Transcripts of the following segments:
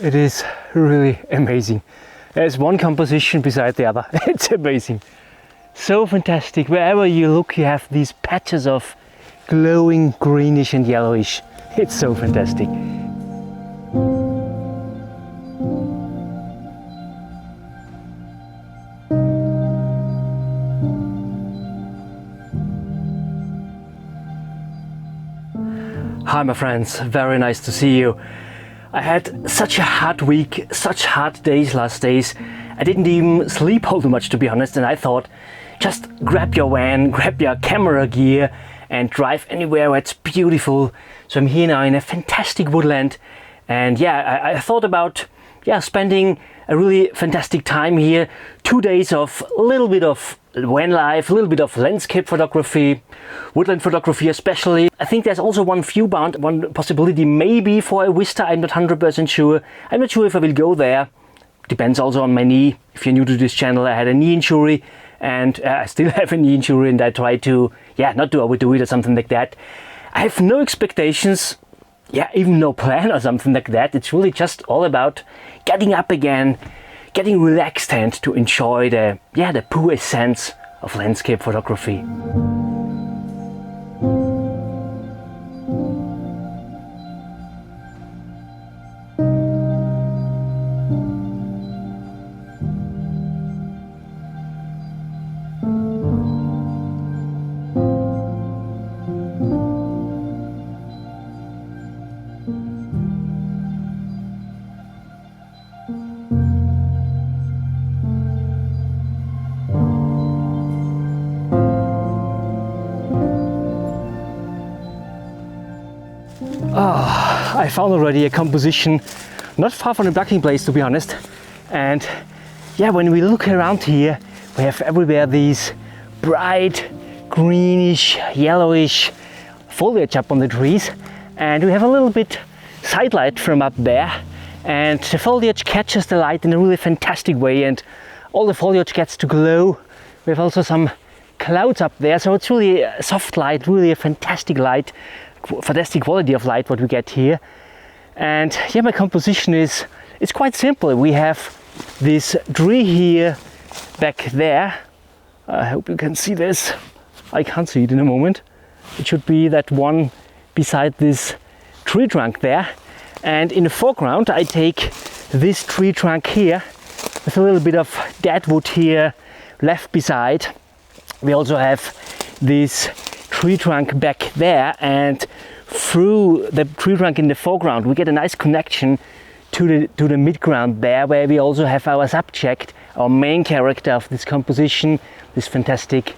It is really amazing. There's one composition beside the other. It's amazing. So fantastic. Wherever you look, you have these patches of glowing greenish and yellowish. It's so fantastic. Hi my friends, very nice to see you. I had such a hard week, such hard days last days. I didn't even sleep all too much, to be honest, and I thought, just grab your van, grab your camera gear and drive anywhere where it's beautiful. So I'm here now in a fantastic woodland, and yeah, I thought about spending a really fantastic time here. 2 days of a little bit of van life, a little bit of landscape photography, woodland photography especially. I think there's also one viewbound, one possibility maybe for a vista. I'm not 100% sure. I'm not sure if I will go there. Depends also on my knee. If you're new to this channel, I had a knee injury and I still have a knee injury, and I try to not to overdo it or something like that. I have no expectations, even no plan or something like that. It's really just all about getting up again, getting relaxed and to enjoy the pure essence of landscape photography. I found already a composition not far from the ducking place, to be honest. And when we look around here, we have everywhere these bright greenish, yellowish foliage up on the trees, and we have a little bit side light from up there, and the foliage catches the light in a really fantastic way, and all the foliage gets to glow. We have also some clouds up there, so it's really a soft light, really a fantastic light, fantastic quality of light what we get here. And my composition is quite simple. We have this tree here back there. I hope you can see this. I can't see it in a moment. It should be that one beside this tree trunk there. And in the foreground I take this tree trunk here with a little bit of dead wood here left beside. We also have this tree trunk back there, and through the tree trunk in the foreground we get a nice connection to the midground there, where we also have our subject, our main character of this composition, this fantastic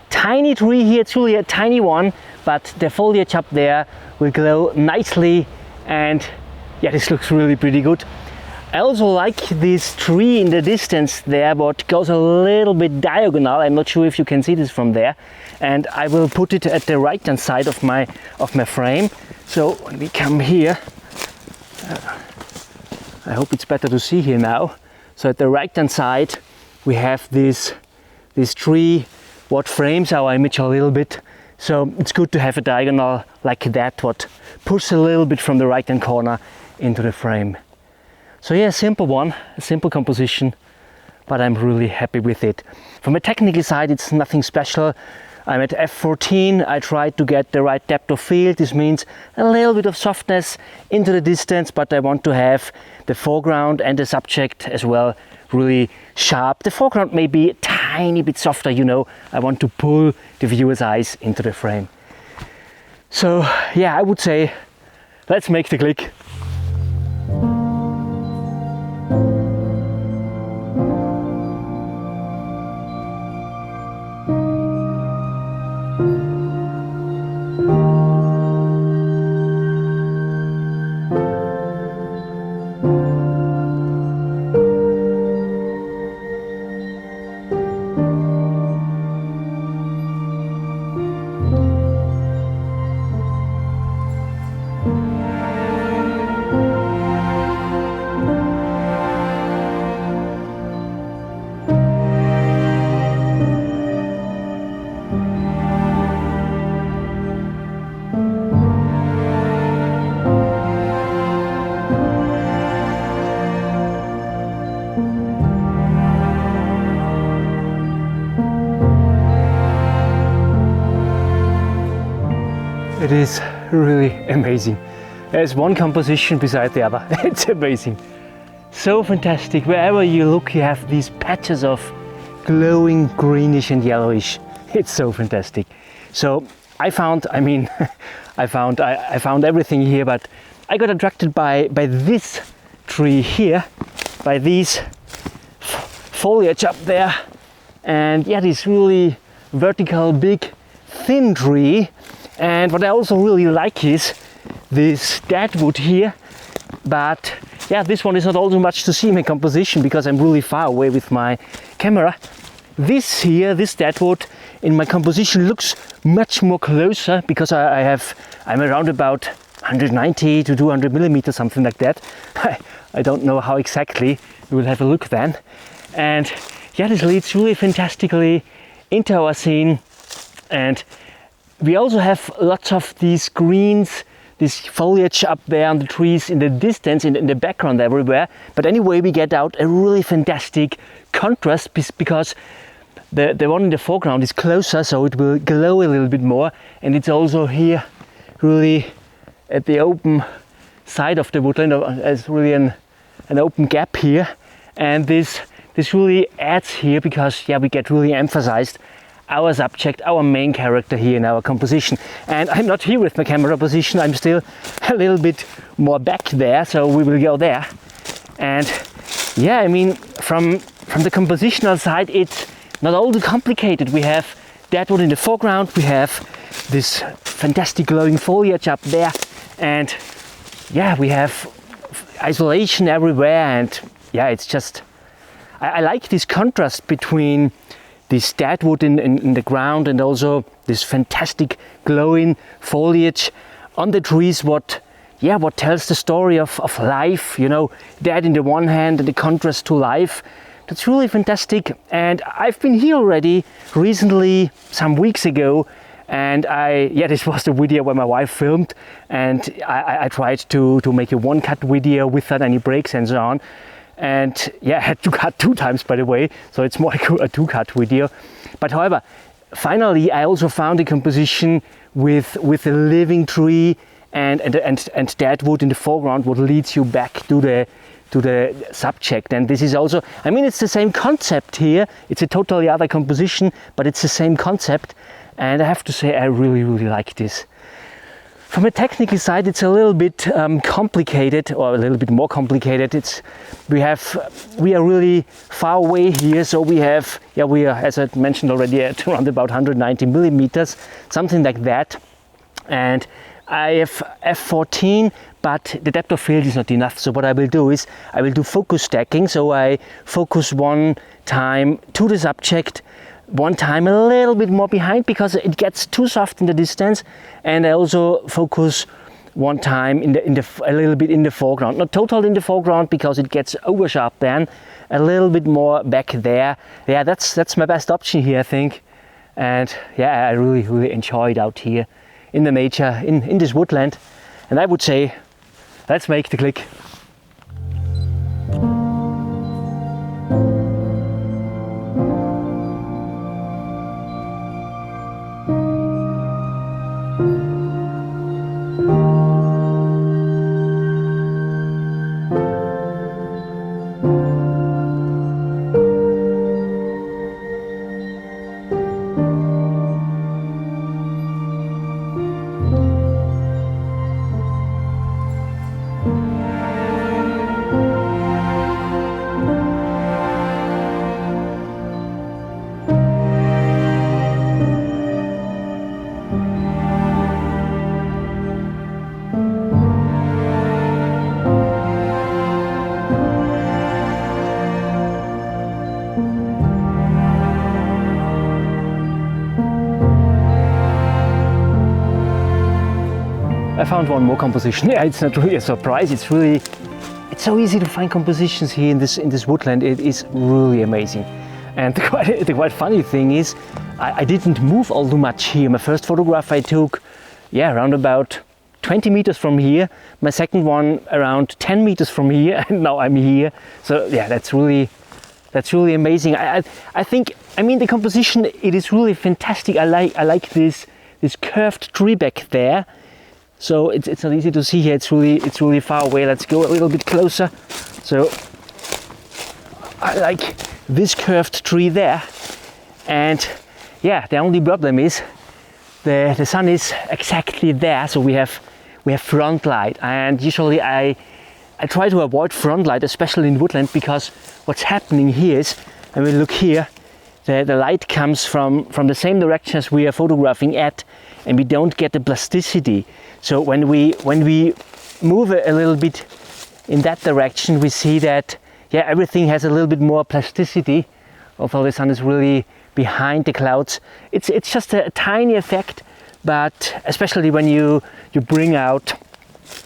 tiny tree here. It's really a tiny one, but the foliage up there will glow nicely, and this looks really pretty good. I also like this tree in the distance there, what goes a little bit diagonal. I'm not sure if you can see this from there, and I will put it at the right hand side of my frame. So when we come here, I hope it's better to see here now. So at the right hand side we have this tree what frames our image a little bit. So it's good to have a diagonal like that, what pushes a little bit from the right hand corner into the frame. So simple one, a simple composition, but I'm really happy with it. From a technical side, it's nothing special. I'm at f14. I tried to get the right depth of field. This means a little bit of softness into the distance, but I want to have the foreground and the subject as well really sharp. The foreground may be a tiny bit softer, I want to pull the viewer's eyes into the frame. So I would say, let's make the click. is really amazing. There's one composition beside the other. It's amazing. So fantastic. Wherever you look, you have these patches of glowing greenish and yellowish. It's so fantastic. So I found everything here, but I got attracted by this tree here, by these foliage up there, and yeah, this really vertical, big, thin tree. And what I also really like is this deadwood here, but yeah, this one is not all too much to see in my composition because I'm really far away with my camera. This here, this deadwood in my composition looks much more closer because I'm around about 190 to 200 millimeters, something like that. I don't know how exactly. We will have a look then. And yeah, this leads really fantastically into our scene. And we also have lots of these greens, this foliage up there on the trees in the distance, in the background everywhere. But anyway, we get out a really fantastic contrast because the one in the foreground is closer, so it will glow a little bit more. And it's also here really at the open side of the woodland. There's really an open gap here. And this really adds here because yeah, we get really emphasized our subject, our main character here in our composition. And I'm not here with my camera position, I'm still a little bit more back there, so we will go there. And yeah, I mean, from the compositional side, it's not all too complicated. We have deadwood in the foreground, we have this fantastic glowing foliage up there, and yeah, we have isolation everywhere. And yeah, it's just, I like this contrast between this deadwood in the ground and also this fantastic glowing foliage on the trees. What tells the story of life, you know, dead in the one hand and the contrast to life. That's really fantastic. And I've been here already recently, some weeks ago, and this was the video where my wife filmed, and I tried to make a one-cut video without any breaks and so on. And yeah, I had to cut 2 times, by the way, so it's more like a 2-cut video. But however, finally I also found a composition with a living tree and deadwood in the foreground, what leads you back to the subject. And this is also, I mean, it's the same concept here. It's a totally other composition, but it's the same concept. And I have to say, I really, really like this. From a technical side, it's a little bit complicated, or a little bit more complicated. We are really far away here, so we are, as I mentioned already, at around about 190 millimeters, something like that. And I have f14, but the depth of field is not enough. So what I will do is I will do focus stacking. So I focus one time to the subject, one time a little bit more behind because it gets too soft in the distance, and I also focus one time a little bit in the foreground, not totally in the foreground because it gets over sharp then, a little bit more back there. Yeah, that's my best option here, I think. And yeah, I really enjoyed out here in the nature, in this woodland. And I would say, let's make the click. I found one more composition. Yeah, it's not really a surprise. It's so easy to find compositions here in this woodland. It is really amazing. And the quite funny thing is, I didn't move all too much here. My first photograph I took, around about 20 meters from here. My second one around 10 meters from here, and now I'm here. So yeah, that's really amazing. I think, I mean, the composition, it is really fantastic. I like this curved tree back there. so it's not easy to see here. It's really far away. Let's go a little bit closer. So I like this curved tree there, and yeah, the only problem is the sun is exactly there, so we have front light, and usually I try to avoid front light, especially in Woodland, because what's happening here is, when we look here, the light comes from the same direction as we are photographing at, and we don't get the plasticity. So when we move a little bit in that direction, we see that yeah, everything has a little bit more plasticity, although the sun is really behind the clouds. It's just a tiny effect, but especially when you bring out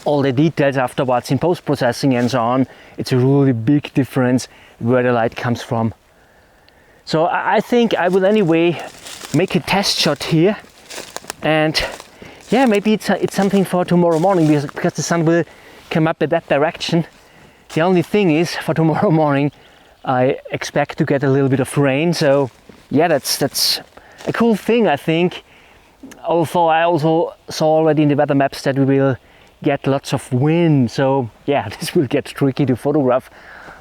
all the details afterwards in post-processing and so on, it's a really big difference where the light comes from. So I think I will anyway make a test shot here, and yeah, maybe it's something for tomorrow morning, because the sun will come up in that direction. The only thing is, for tomorrow morning I expect to get a little bit of rain, so yeah, that's a cool thing, I think. Although I also saw already in the weather maps that we will get lots of wind, so yeah, this will get tricky to photograph.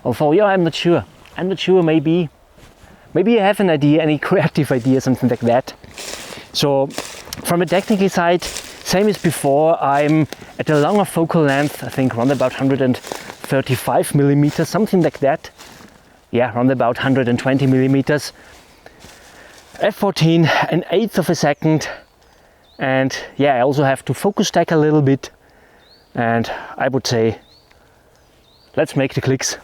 Although yeah, I'm not sure, maybe you have an idea, any creative idea, something like that. So from a technical side, same as before, I'm at a longer focal length, I think around about 135 millimeters, something like that. Yeah, around about 120 millimeters. f14, an eighth of a second. And yeah, I also have to focus stack a little bit. And I would say, let's make the clicks.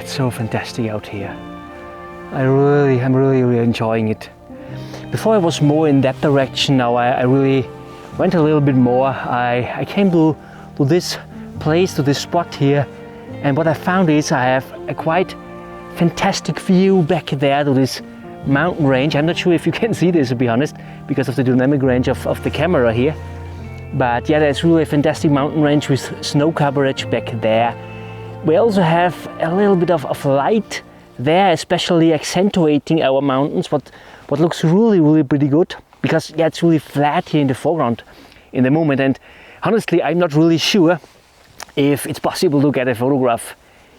It's so fantastic out here. I'm really enjoying it. Before I was more in that direction, now I really went a little bit more. I came to this place, to this spot here, and what I found is I have a quite fantastic view back there to this mountain range. I'm not sure if you can see this, to be honest, because of the dynamic range of the camera here. But yeah, there's really a fantastic mountain range with snow coverage back there. We also have a little bit of light there, especially accentuating our mountains, what looks really pretty good, because yeah, it's really flat here in the foreground in the moment. And honestly, I'm not really sure if it's possible to get a photograph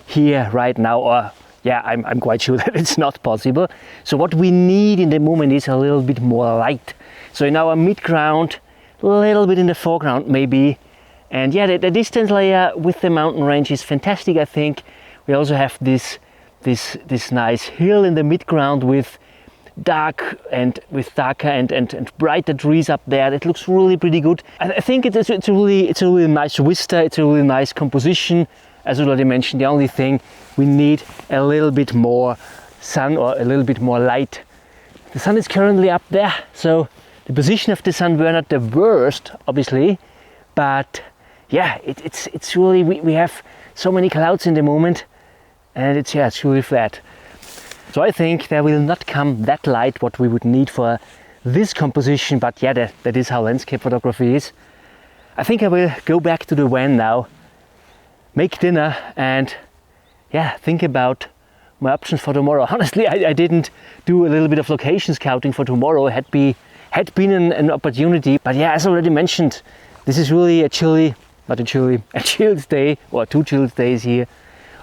here right now, or yeah, I'm quite sure that it's not possible. So what we need in the moment is a little bit more light. So in our mid-ground, a little bit in the foreground maybe. And yeah, the distance layer with the mountain range is fantastic, I think. We also have this nice hill in the mid-ground with darker and brighter trees up there. That looks really pretty good. I think it's a really nice vista. It's a really nice composition. As already mentioned, the only thing, we need a little bit more sun, or a little bit more light. The sun is currently up there, so the position of the sun were not the worst, obviously, but yeah, it's really, we have so many clouds in the moment, and it's really flat. So I think there will not come that light what we would need for this composition, but yeah, that is how landscape photography is. I think I will go back to the van now, make dinner, and yeah, think about my options for tomorrow. Honestly, I didn't do a little bit of location scouting for tomorrow. It had been an opportunity, but yeah, as already mentioned, this is really a chilled day, or 2 chilled days here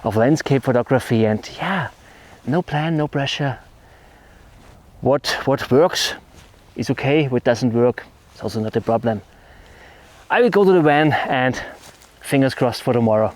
of landscape photography. And yeah, no plan, no pressure. What works is okay. What doesn't work, it's also not a problem. I will go to the van and fingers crossed for tomorrow.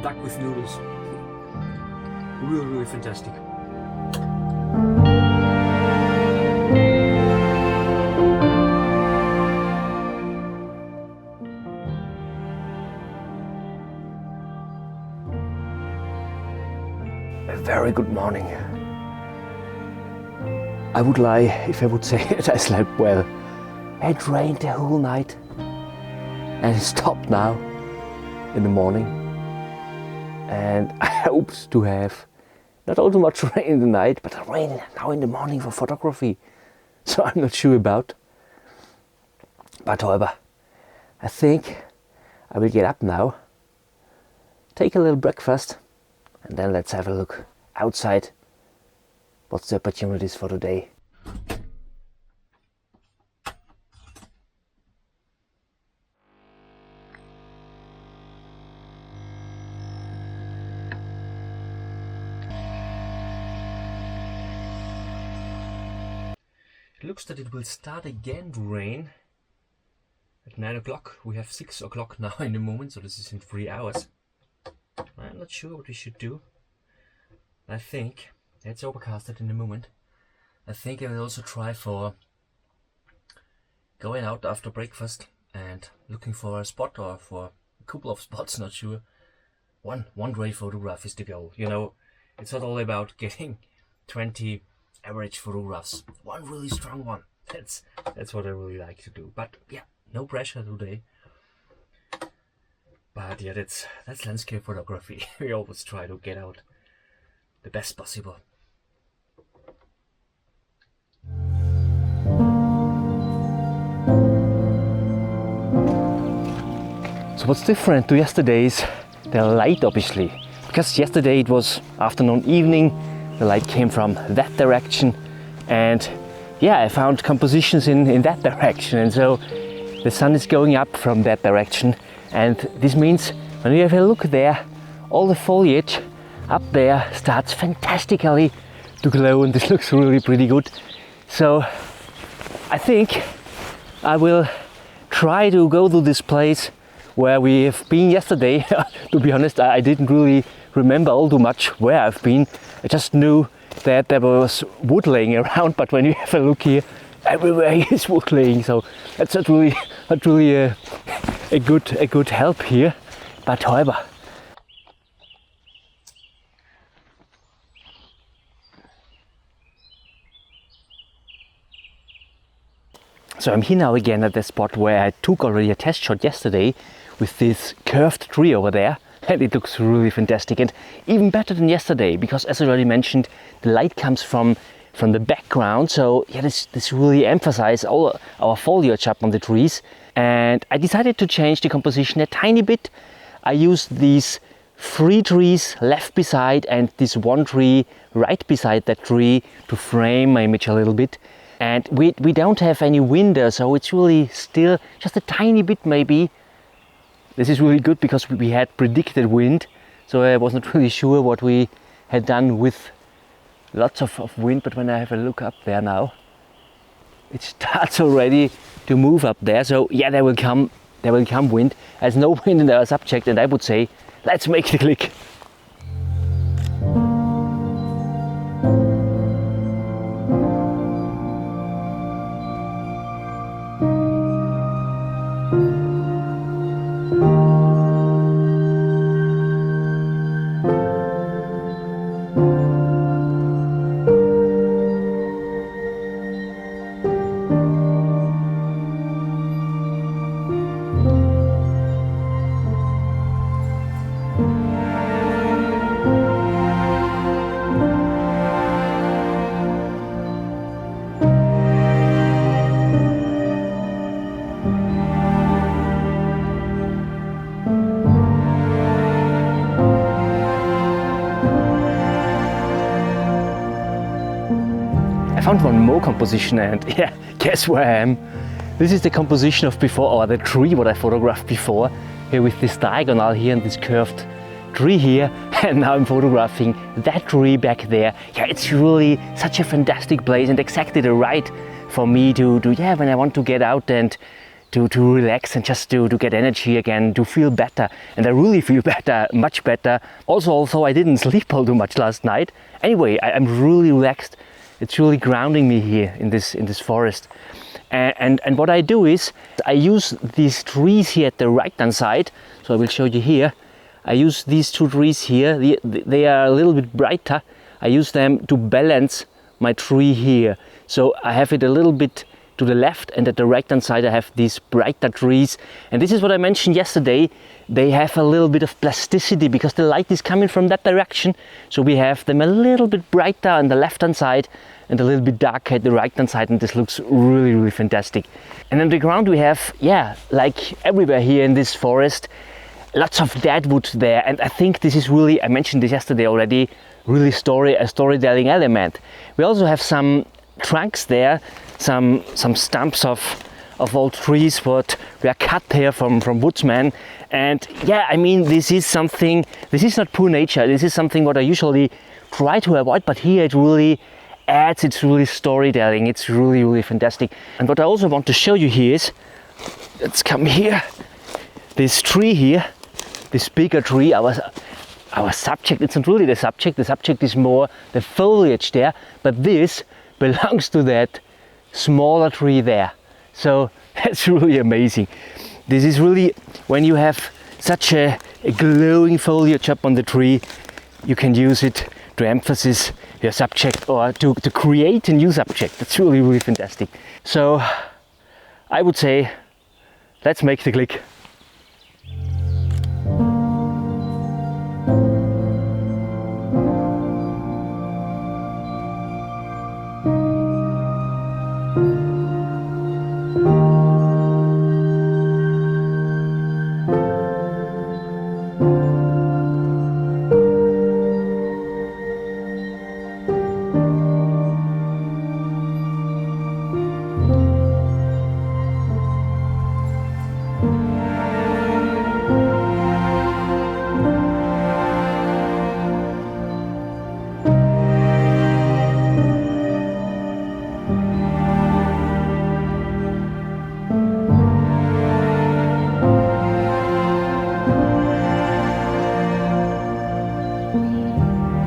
Duck with noodles. Really, really fantastic. A very good morning. I would lie if I would say that I slept well. It rained the whole night and it stopped now in the morning. And I hoped to have not all too much rain in the night, but rain now in the morning for photography. So I'm not sure about. But however, I think I will get up now, take a little breakfast, and then let's have a look outside. What's the opportunities for today? It looks that it will start again to rain at 9 o'clock. We have 6 o'clock now in the moment, so this is in 3 hours. I'm not sure what we should do. I think it's overcasted in the moment. I think I will also try for going out after breakfast and looking for a spot or for a couple of spots, not sure. One great photograph is the goal. You know, it's not all about getting 20 average photographs. One really strong one. That's what I really like to do. But yeah, no pressure today. But yeah, that's landscape photography. We always try to get out the best possible. So what's different to yesterday is the light, obviously. Because yesterday it was afternoon, evening, the light came from that direction, and yeah, I found compositions in that direction, and so the sun is going up from that direction, and this means when you have a look there, all the foliage up there starts fantastically to glow, and this looks really pretty good. So I think I will try to go to this place where we have been yesterday. To be honest, I didn't really remember all too much where I've been. I just knew that there was wood laying around, but when you have a look here, everywhere is wood laying, so that's not really a good help here. But however, so I'm here now again at the spot where I took already a test shot yesterday with this curved tree over there, and it looks really fantastic and even better than yesterday, because as I already mentioned, the light comes from the background, so yeah, this really emphasizes all our foliage up on the trees. And I decided to change the composition a tiny bit. I used these 3 trees left beside and this 1 tree right beside that tree to frame my image a little bit. And we don't have any window, so it's really still just a tiny bit maybe. This is really good because we had predicted wind, so I wasn't really sure what we had done with lots of wind. But when I have a look up there now, it starts already to move up there. So yeah, there will come wind. There's no wind in our subject, and I would say, let's make the click. found one more composition, and yeah, guess where I am? This is the composition of before, or the tree what I photographed before, here with this diagonal here and this curved tree here, and now I'm photographing that tree back there. Yeah, it's really such a fantastic place and exactly the right for me to yeah, when I want to get out and to relax and just to get energy again, to feel better. And I really feel better, much better. Also I didn't sleep all too much last night. Anyway, I'm really relaxed. It's really grounding me here in this forest. And what I do is I use these trees here at the right hand side. So I will show you here. I use these two trees here. They are a little bit brighter. I use them to balance my tree here. So I have it a little bit to the left, and at the right hand side I have these brighter trees. And this is what I mentioned yesterday. They have a little bit of plasticity because the light is coming from that direction. So we have them a little bit brighter on the left hand side and a little bit darker at the right hand side, and this looks really, really fantastic. And on the ground we have, yeah, like everywhere here in this forest, lots of dead wood there. And I think this is really, I mentioned this yesterday already, really a storytelling element. We also have some trunks there, some stumps of old trees what were cut here from woodsmen. And yeah, I mean, this is not poor nature. This is something what I usually try to avoid, but here it really adds, it's really storytelling. It's really, really fantastic. And what I also want to show you here is, let's come here, this tree here, this bigger tree, our subject, it's not really the subject is more the foliage there, but this belongs to that smaller tree there. So that's really amazing. This is really, when you have such a glowing foliage up on the tree, you can use it to emphasize your subject or to create a new subject. That's really, really fantastic. So I would say, let's make the click.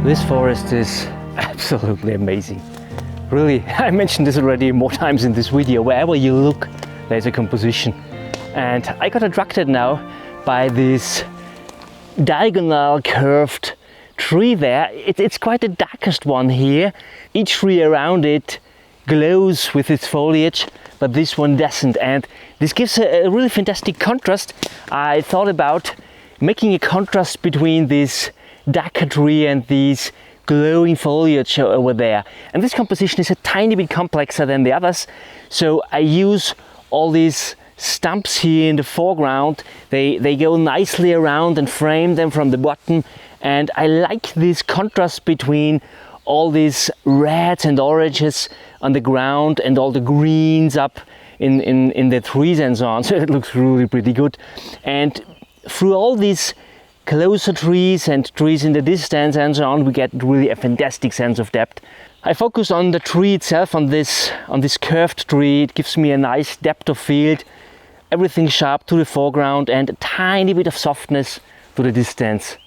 This forest is absolutely amazing. Really, I mentioned this already more times in this video. Wherever you look, there's a composition. And I got attracted now by this diagonal curved tree there. It's quite the darkest one here. Each tree around it glows with its foliage, but this one doesn't. And this gives a really fantastic contrast. I thought about making a contrast between this darker tree and these glowing foliage over there. And this composition is a tiny bit complexer than the others. So I use all these stumps here in the foreground. They go nicely around and frame them from the bottom. And I like this contrast between all these reds and oranges on the ground and all the greens up in the trees and so on. So it looks really pretty good. And through all these closer trees and trees in the distance and so on, we get really a fantastic sense of depth. I focus on the tree itself, on this curved tree. It gives me a nice depth of field, everything sharp to the foreground and a tiny bit of softness to the distance.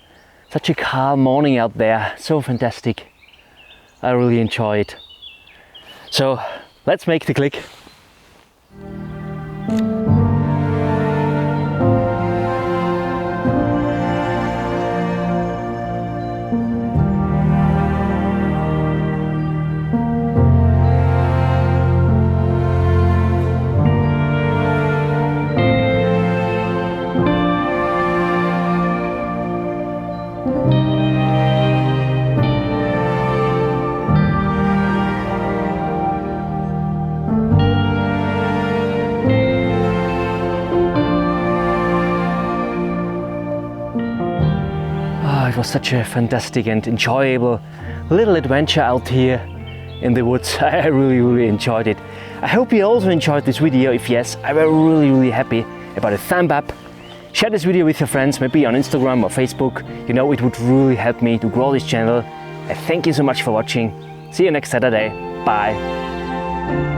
Such a calm morning out there, so fantastic. I really enjoy it. So let's make the click. It was such a fantastic and enjoyable little adventure out here in the woods. I really enjoyed it. I hope you also enjoyed this video. If yes, I was really happy about a thumb up. Share this video with your friends, maybe on Instagram or Facebook. You know, it would really help me to grow this channel. I thank you so much for watching. See you next Saturday. Bye.